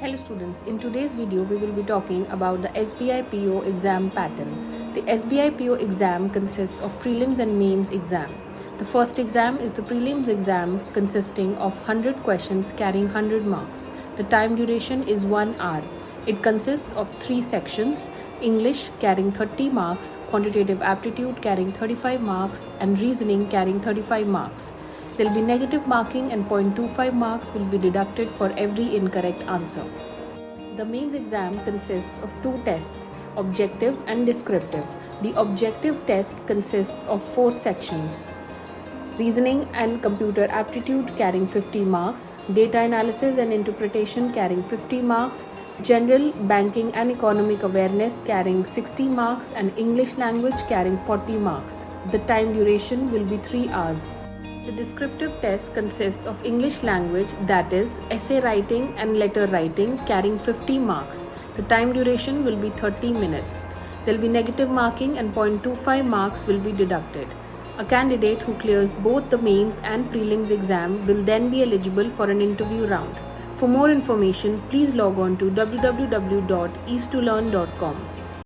Hello students, in today's video we will be talking about the SBI PO exam pattern. The SBI PO exam consists of prelims and mains exam. The first exam is the prelims exam consisting of 100 questions carrying 100 marks. The time duration is 1 hour. It consists of 3 sections: English carrying 30 marks, quantitative aptitude carrying 35 marks, and reasoning carrying 35 marks. There will be negative marking and 0.25 marks will be deducted for every incorrect answer. The mains exam consists of 2 tests, objective and descriptive. The objective test consists of 4 sections: reasoning and computer aptitude carrying 50 marks, data analysis and interpretation carrying 50 marks, general banking and economic awareness carrying 60 marks, and English language carrying 40 marks. The time duration will be 3 hours. The descriptive test consists of English language, that is, essay writing and letter writing, carrying 50 marks. The time duration will be 30 minutes. There will be negative marking and 0.25 marks will be deducted. A candidate who clears both the mains and prelims exam will then be eligible for an interview round. For more information, please log on to www.east2learn.com.